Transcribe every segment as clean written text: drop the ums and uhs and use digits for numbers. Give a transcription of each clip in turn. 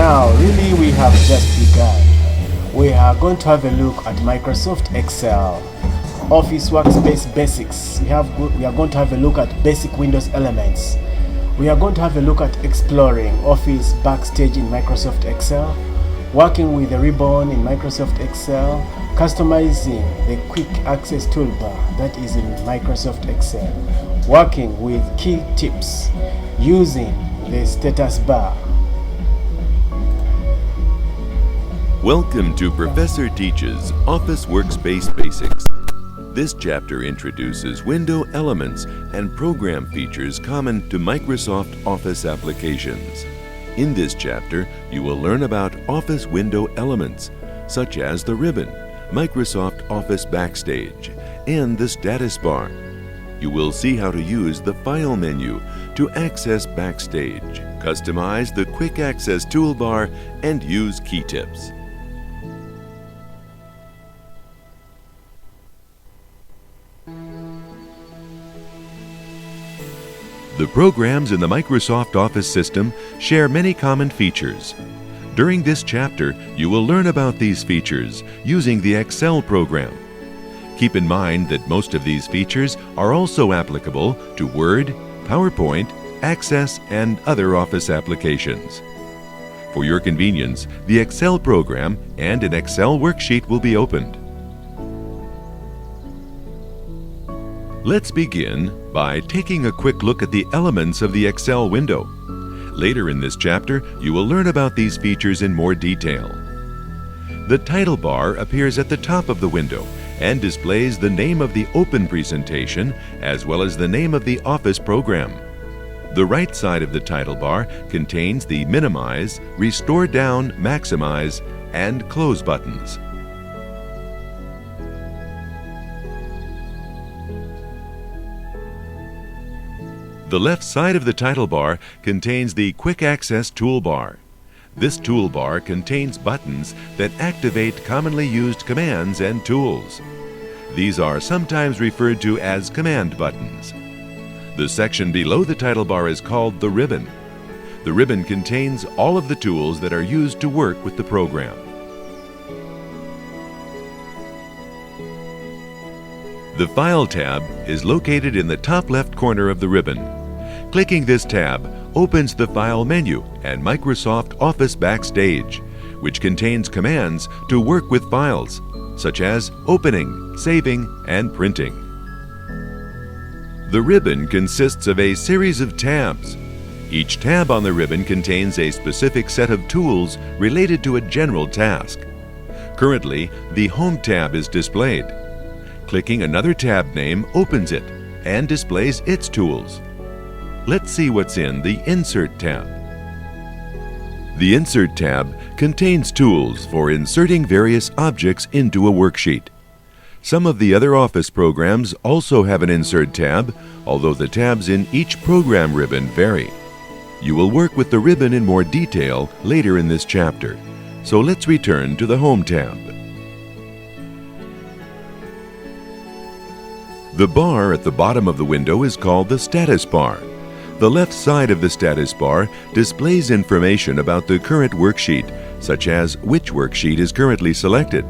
Now, really, we have just begun. We are going to have a look at Microsoft Excel, Office Workspace Basics. We are going to have a look at basic Windows elements. We are going to have a look at exploring Office Backstage in Microsoft Excel, working with the ribbon in Microsoft Excel, customizing the Quick Access Toolbar that is in Microsoft Excel, working with key tips using the status bar. Welcome to Professor Teaches Office Workspace Basics. This chapter introduces window elements and program features common to Microsoft Office applications. In this chapter, you will learn about Office window elements, such as the ribbon, Microsoft Office Backstage, and the status bar. You will see how to use the File menu to access Backstage, customize the Quick Access Toolbar, and use key tips. The programs in the Microsoft Office system share many common features. During this chapter, you will learn about these features using the Excel program. Keep in mind that most of these features are also applicable to Word, PowerPoint, Access, and other Office applications. For your convenience, the Excel program and an Excel worksheet will be opened. Let's begin by taking a quick look at the elements of the Excel window. Later in this chapter, you will learn about these features in more detail. The title bar appears at the top of the window and displays the name of the open presentation as well as the name of the Office program. The right side of the title bar contains the Minimize, Restore Down, Maximize, and Close buttons. The left side of the title bar contains the Quick Access Toolbar. This toolbar contains buttons that activate commonly used commands and tools. These are sometimes referred to as command buttons. The section below the title bar is called the ribbon. The ribbon contains all of the tools that are used to work with the program. The File tab is located in the top left corner of the ribbon. Clicking this tab opens the File menu and Microsoft Office Backstage, which contains commands to work with files, such as opening, saving, and printing. The ribbon consists of a series of tabs. Each tab on the ribbon contains a specific set of tools related to a general task. Currently, the Home tab is displayed. Clicking another tab name opens it and displays its tools. Let's see what's in the Insert tab. The Insert tab contains tools for inserting various objects into a worksheet. Some of the other Office programs also have an Insert tab, although the tabs in each program ribbon vary. You will work with the ribbon in more detail later in this chapter, so let's return to the Home tab. The bar at the bottom of the window is called the status bar. The left side of the status bar displays information about the current worksheet, such as which worksheet is currently selected.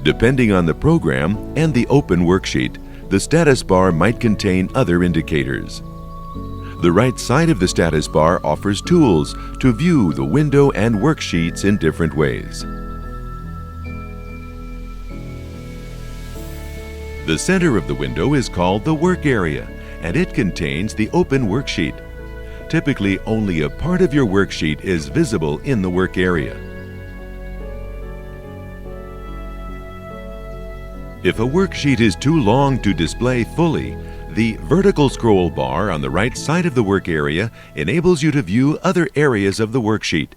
Depending on the program and the open worksheet, the status bar might contain other indicators. The right side of the status bar offers tools to view the window and worksheets in different ways. The center of the window is called the Work area, and it contains the open worksheet. Typically, only a part of your worksheet is visible in the work area. If a worksheet is too long to display fully, the vertical scroll bar on the right side of the work area enables you to view other areas of the worksheet.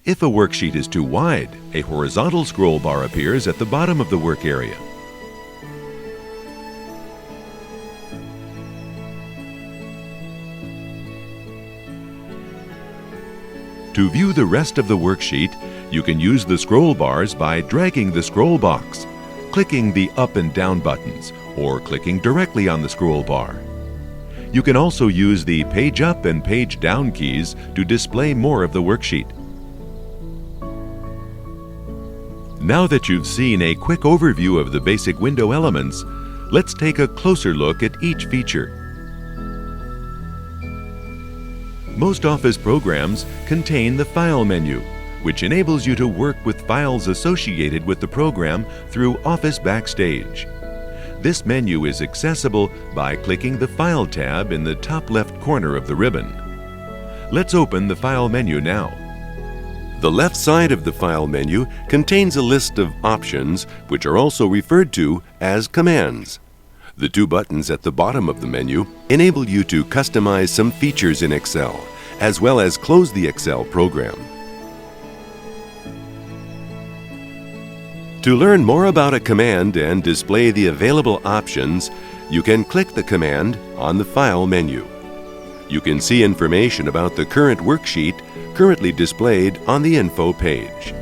If a worksheet is too wide, a horizontal scroll bar appears at the bottom of the work area. To view the rest of the worksheet, you can use the scroll bars by dragging the scroll box, clicking the up and down buttons, or clicking directly on the scroll bar. You can also use the page up and page down keys to display more of the worksheet. Now that you've seen a quick overview of the basic window elements, let's take a closer look at each feature. Most Office programs contain the File menu, which enables you to work with files associated with the program through Office Backstage. This menu is accessible by clicking the File tab in the top left corner of the ribbon. Let's open the File menu now. The left side of the File menu contains a list of options, which are also referred to as commands. The two buttons at the bottom of the menu enable you to customize some features in Excel, as well as close the Excel program. To learn more about a command and display the available options, you can click the command on the File menu. You can see information about the current worksheet currently displayed on the Info page.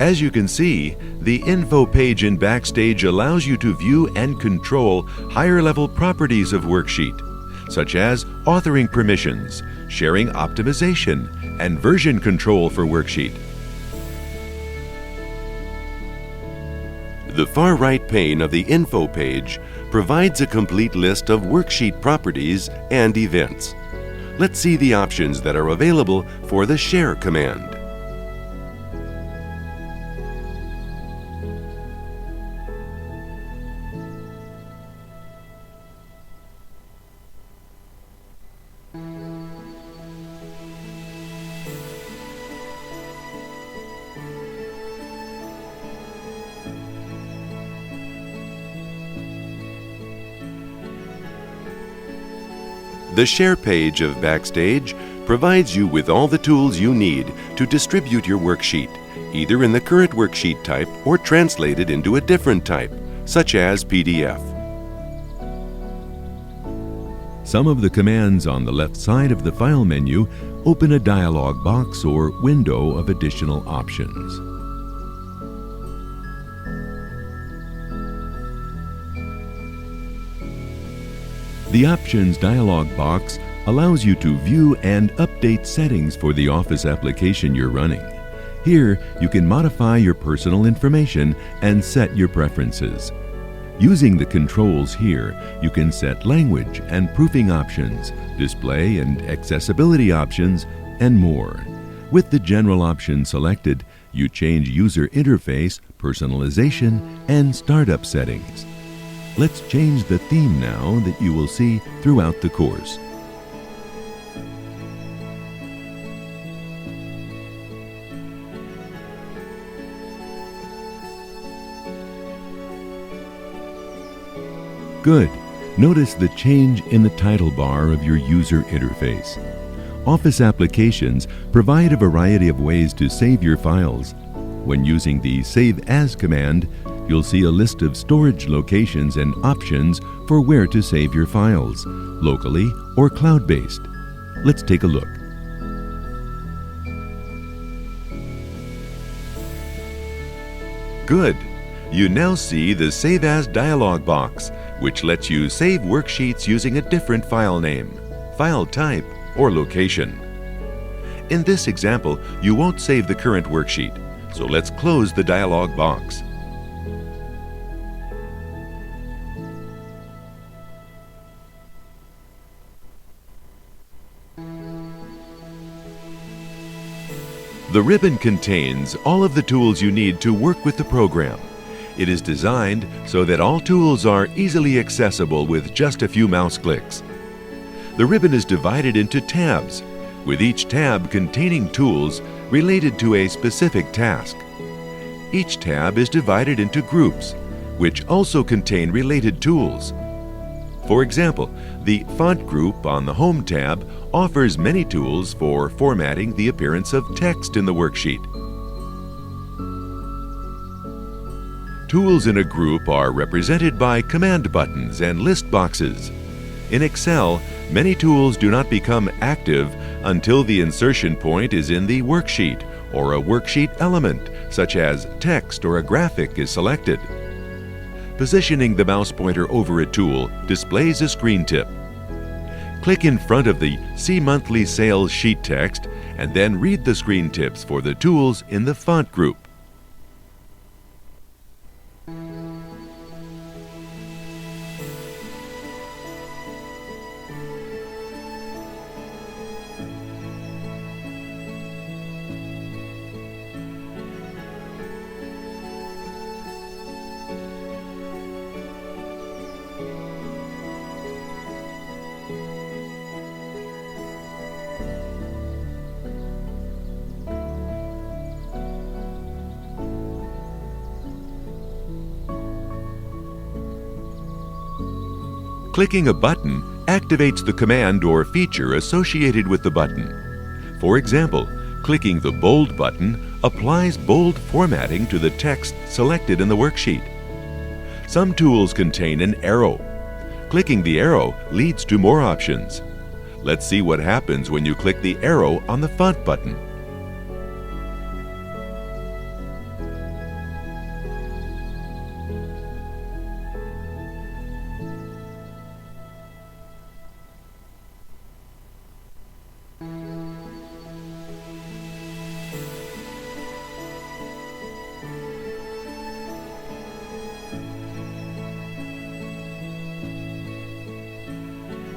As you can see, the Info page in Backstage allows you to view and control higher-level properties of Worksheet, such as authoring permissions, sharing optimization, and version control for Worksheet. The far right pane of the Info page provides a complete list of Worksheet properties and events. Let's see the options that are available for the Share command. The Share page of Backstage provides you with all the tools you need to distribute your worksheet, either in the current worksheet type or translated into a different type, such as PDF. Some of the commands on the left side of the File menu open a dialog box or window of additional options. The Options dialog box allows you to view and update settings for the Office application you're running. Here, you can modify your personal information and set your preferences. Using the controls here, you can set language and proofing options, display and accessibility options, and more. With the general option selected, you change user interface, personalization, and startup settings. Let's change the theme now that you will see throughout the course. Good. Notice the change in the title bar of your user interface. Office applications provide a variety of ways to save your files. When using the Save As command, you'll see a list of storage locations and options for where to save your files, locally or cloud-based. Let's take a look. Good. You now see the Save As dialog box, which lets you save worksheets using a different file name, file type, or location. In this example, you won't save the current worksheet, so let's close the dialog box. The ribbon contains all of the tools you need to work with the program. It is designed so that all tools are easily accessible with just a few mouse clicks. The ribbon is divided into tabs, with each tab containing tools related to a specific task. Each tab is divided into groups, which also contain related tools. For example, the Font group on the Home tab offers many tools for formatting the appearance of text in the worksheet. Tools in a group are represented by command buttons and list boxes. In Excel, many tools do not become active until the insertion point is in the worksheet or a worksheet element, such as text or a graphic, is selected. Positioning the mouse pointer over a tool displays a screen tip. Click in front of the See Monthly Sales sheet text and then read the screen tips for the tools in the font group. Clicking a button activates the command or feature associated with the button. For example, clicking the Bold button applies bold formatting to the text selected in the worksheet. Some tools contain an arrow. Clicking the arrow leads to more options. Let's see what happens when you click the arrow on the Font button.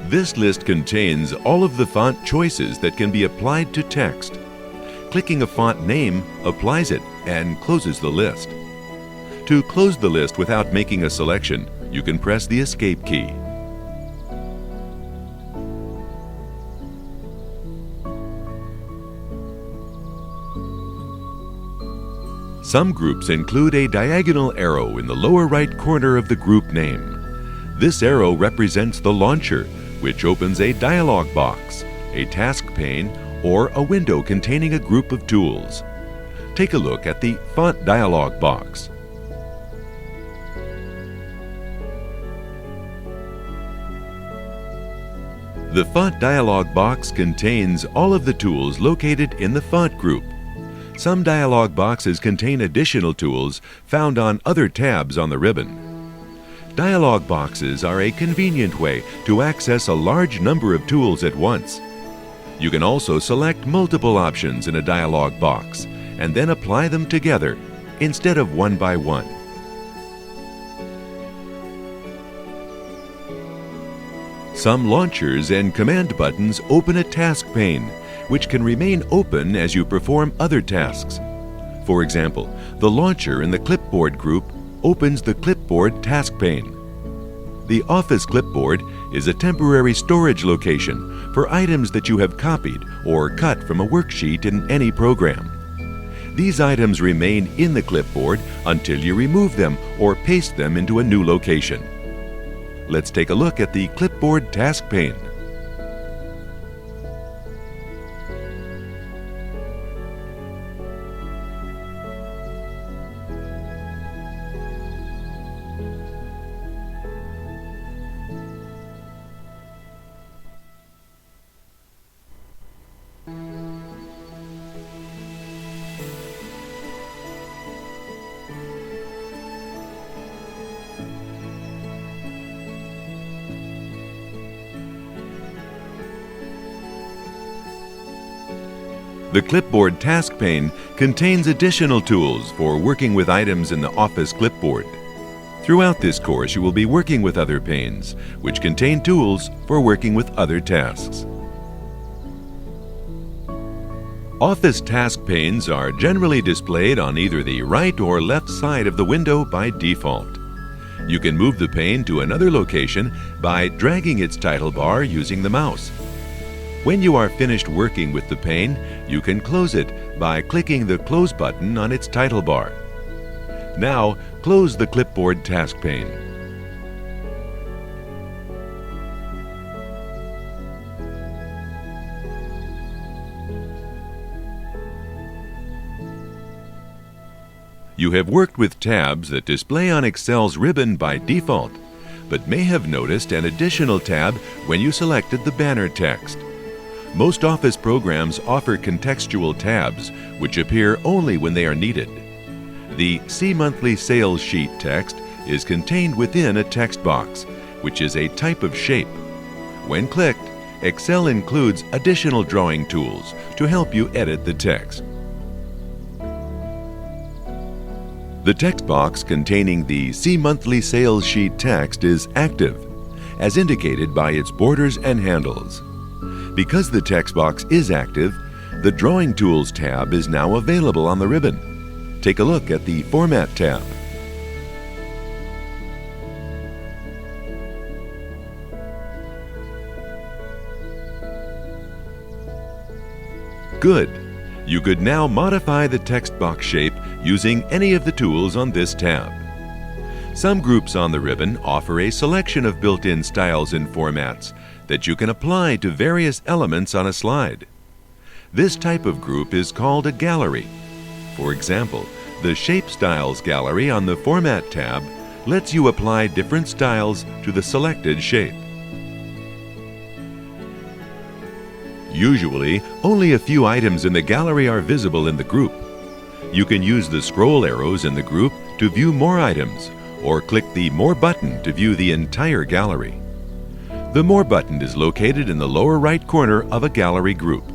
This list contains all of the font choices that can be applied to text. Clicking a font name applies it and closes the list. To close the list without making a selection, you can press the Escape key. Some groups include a diagonal arrow in the lower right corner of the group name. This arrow represents the launcher, which opens a dialog box, a task pane, or a window containing a group of tools. Take a look at the Font dialog box. The Font dialog box contains all of the tools located in the Font group. Some dialog boxes contain additional tools found on other tabs on the ribbon. Dialog boxes are a convenient way to access a large number of tools at once. You can also select multiple options in a dialog box and then apply them together instead of one by one. Some launchers and command buttons open a task pane, which can remain open as you perform other tasks. For example, the launcher in the Clipboard group opens the Clipboard task pane. The Office Clipboard is a temporary storage location for items that you have copied or cut from a worksheet in any program. These items remain in the clipboard until you remove them or paste them into a new location. Let's take a look at the Clipboard task pane. The Clipboard task pane contains additional tools for working with items in the Office Clipboard. Throughout this course, you will be working with other panes, which contain tools for working with other tasks. Office task panes are generally displayed on either the right or left side of the window by default. You can move the pane to another location by dragging its title bar using the mouse. When you are finished working with the pane, you can close it by clicking the Close button on its title bar. Now, close the Clipboard task pane. You have worked with tabs that display on Excel's ribbon by default, but may have noticed an additional tab when you selected the banner text. Most Office programs offer contextual tabs, which appear only when they are needed. The See Monthly Sales sheet text is contained within a text box, which is a type of shape. When clicked, Excel includes additional drawing tools to help you edit the text. The text box containing the See Monthly Sales Sheet text is active, as indicated by its borders and handles. Because the text box is active, the Drawing Tools tab is now available on the ribbon. Take a look at the Format tab. Good! You could now modify the text box shape using any of the tools on this tab. Some groups on the ribbon offer a selection of built-in styles and formats that you can apply to various elements on a slide. This type of group is called a gallery. For example, the Shape Styles gallery on the Format tab lets you apply different styles to the selected shape. Usually, only a few items in the gallery are visible in the group. You can use the scroll arrows in the group to view more items, or click the More button to view the entire gallery. The More button is located in the lower right corner of a gallery group.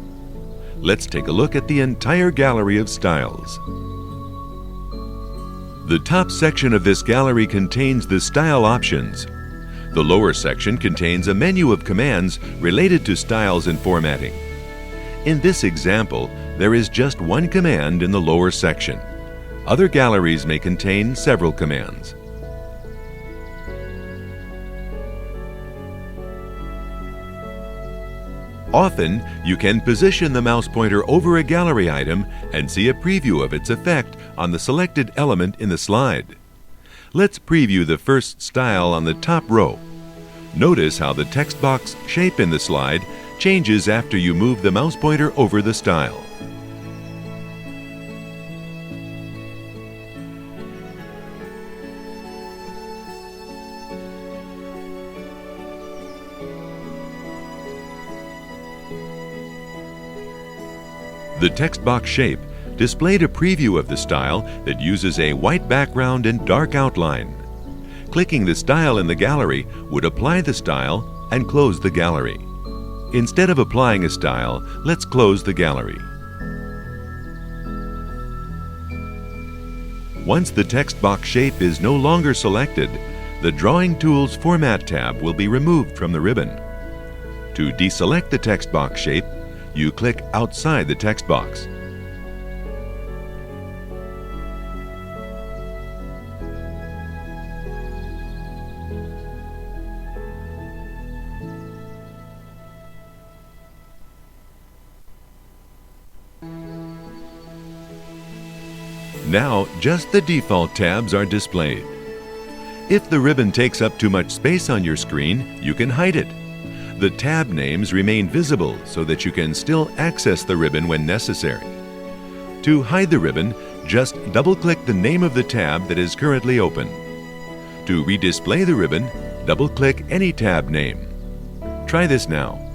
Let's take a look at the entire gallery of styles. The top section of this gallery contains the style options. The lower section contains a menu of commands related to styles and formatting. In this example, there is just one command in the lower section. Other galleries may contain several commands. Often, you can position the mouse pointer over a gallery item and see a preview of its effect on the selected element in the slide. Let's preview the first style on the top row. Notice how the text box shape in the slide changes after you move the mouse pointer over the style. The text box shape displayed a preview of the style that uses a white background and dark outline. Clicking the style in the gallery would apply the style and close the gallery. Instead of applying a style, let's close the gallery. Once the text box shape is no longer selected, the Drawing Tools Format tab will be removed from the ribbon. To deselect the text box shape, you click outside the text box. Now, just the default tabs are displayed. If the ribbon takes up too much space on your screen, you can hide it. The tab names remain visible so that you can still access the ribbon when necessary. To hide the ribbon, just double-click the name of the tab that is currently open. To redisplay the ribbon, double-click any tab name. Try this now.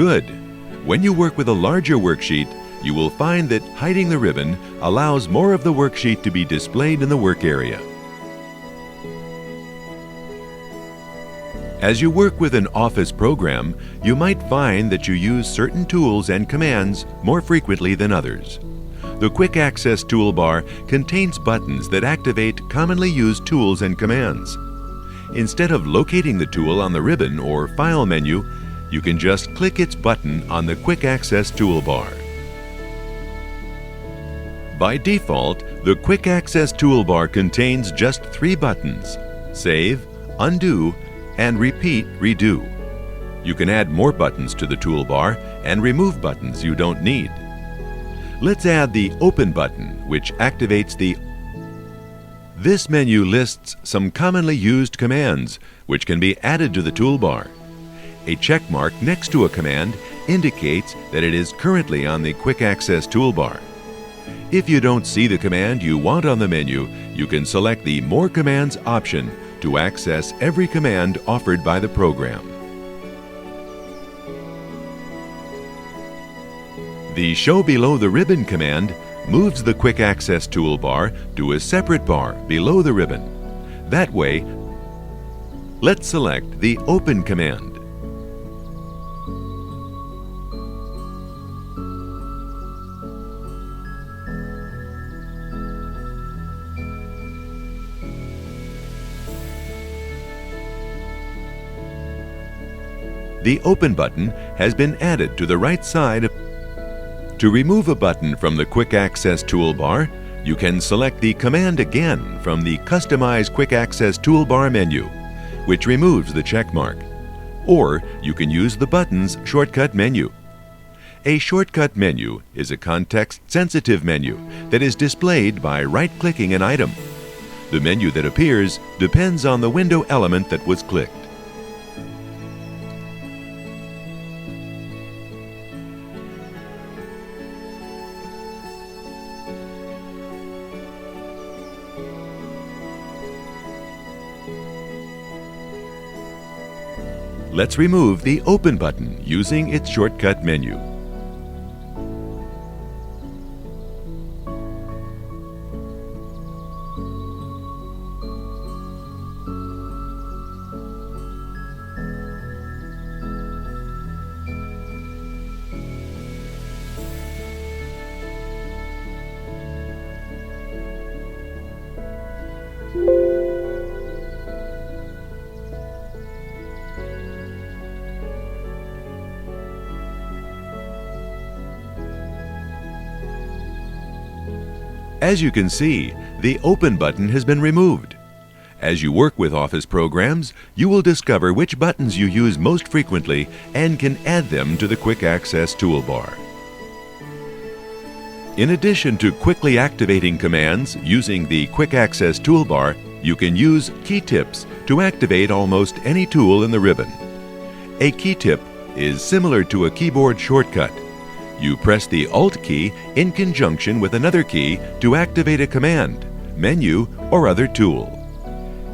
Good! When you work with a larger worksheet, you will find that hiding the ribbon allows more of the worksheet to be displayed in the work area. As you work with an Office program, you might find that you use certain tools and commands more frequently than others. The Quick Access toolbar contains buttons that activate commonly used tools and commands. Instead of locating the tool on the ribbon or File menu, you can just click its button on the Quick Access toolbar. By default, the Quick Access toolbar contains just 3 buttons: Save, Undo, and Repeat Redo. You can add more buttons to the toolbar and remove buttons you don't need. Let's add the Open button, which activates the... This menu lists some commonly used commands, which can be added to the toolbar. A check mark next to a command indicates that it is currently on the Quick Access toolbar. If you don't see the command you want on the menu, you can select the More Commands option to access every command offered by the program. The Show Below the Ribbon command moves the Quick Access toolbar to a separate bar below the ribbon. That way, let's select the Open command. The Open button has been added to the right side. To remove a button from the Quick Access toolbar, you can select the command again from the Customize Quick Access toolbar menu, which removes the check mark. Or you can use the button's shortcut menu. A shortcut menu is a context-sensitive menu that is displayed by right-clicking an item. The menu that appears depends on the window element that was clicked. Let's remove the Open button using its shortcut menu. As you can see, the Open button has been removed. As you work with Office programs, you will discover which buttons you use most frequently and can add them to the Quick Access toolbar. In addition to quickly activating commands using the Quick Access toolbar, you can use key tips to activate almost any tool in the ribbon. A key tip is similar to a keyboard shortcut. You press the Alt key in conjunction with another key to activate a command, menu, or other tool.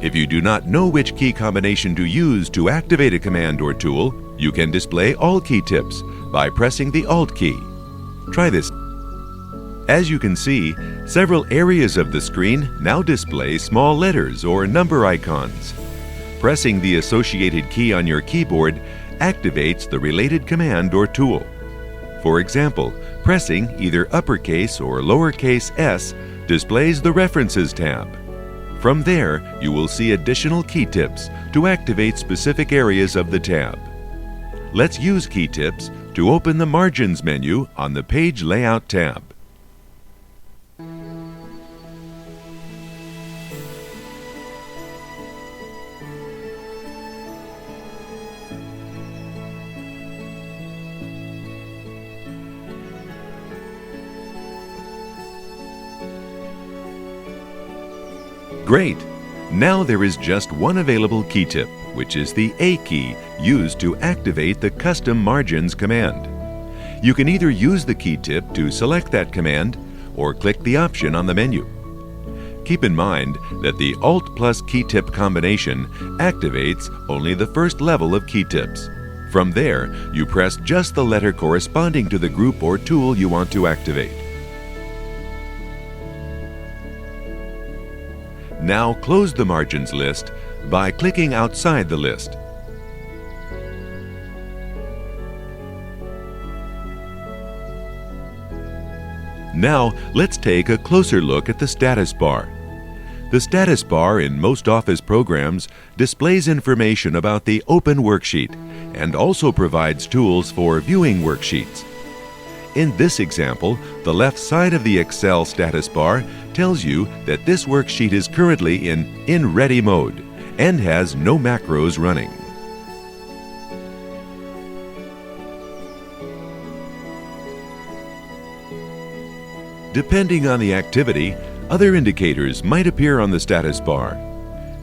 If you do not know which key combination to use to activate a command or tool, you can display all key tips by pressing the Alt key. Try this. As you can see, several areas of the screen now display small letters or number icons. Pressing the associated key on your keyboard activates the related command or tool. For example, pressing either uppercase or lowercase s displays the References tab. From there, you will see additional key tips to activate specific areas of the tab. Let's use key tips to open the Margins menu on the Page Layout tab. Great! Now there is just one available key tip, which is the A key used to activate the Custom Margins command. You can either use the key tip to select that command or click the option on the menu. Keep in mind that the Alt plus key tip combination activates only the first level of key tips. From there, you press just the letter corresponding to the group or tool you want to activate. Now close the Margins list by clicking outside the list. Now let's take a closer look at the status bar. The status bar in most Office programs displays information about the open worksheet and also provides tools for viewing worksheets. In this example, the left side of the Excel status bar tells you that this worksheet is currently in ready mode and has no macros running. Depending on the activity, other indicators might appear on the status bar.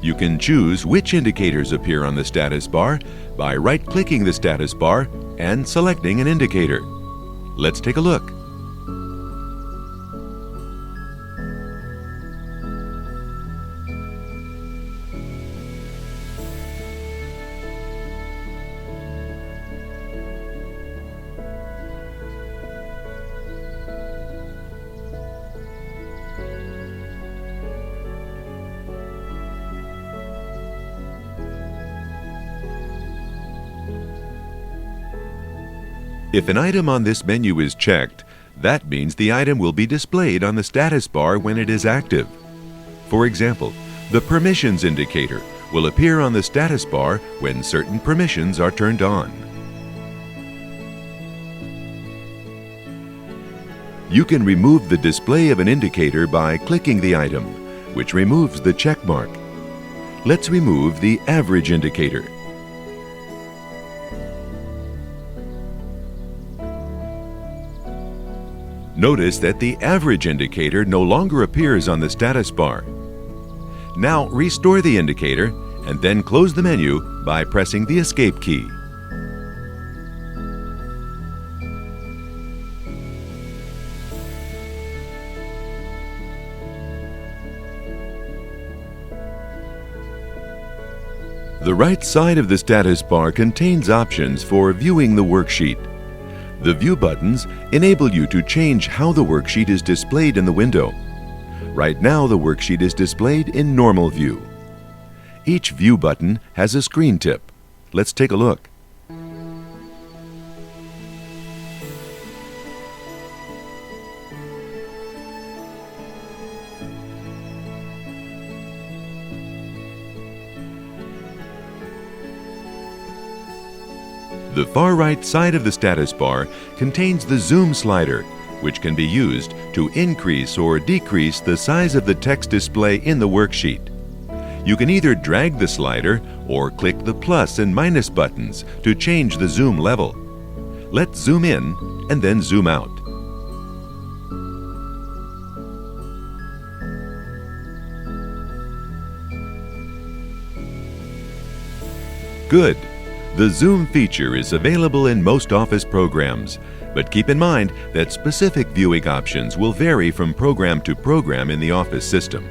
You can choose which indicators appear on the status bar by right-clicking the status bar and selecting an indicator. Let's take a look. If an item on this menu is checked, that means the item will be displayed on the status bar when it is active. For example, the permissions indicator will appear on the status bar when certain permissions are turned on. You can remove the display of an indicator by clicking the item, which removes the check mark. Let's remove the average indicator. Notice that the average indicator no longer appears on the status bar. Now restore the indicator and then close the menu by pressing the Escape key. The right side of the status bar contains options for viewing the worksheet. The View buttons enable you to change how the worksheet is displayed in the window. Right now, the worksheet is displayed in normal view. Each View button has a screen tip. Let's take a look. The far right side of the status bar contains the zoom slider, which can be used to increase or decrease the size of the text display in the worksheet. You can either drag the slider or click the plus and minus buttons to change the zoom level. Let's zoom in and then zoom out. Good. The zoom feature is available in most Office programs, but keep in mind that specific viewing options will vary from program to program in the Office system.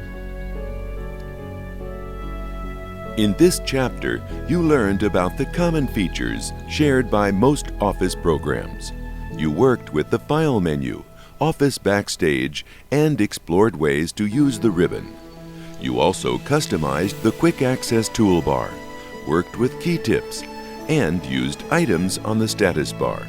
In this chapter, you learned about the common features shared by most Office programs. You worked with the File menu, Office Backstage, and explored ways to use the ribbon. You also customized the Quick Access toolbar, worked with key tips, and used items on the status bar.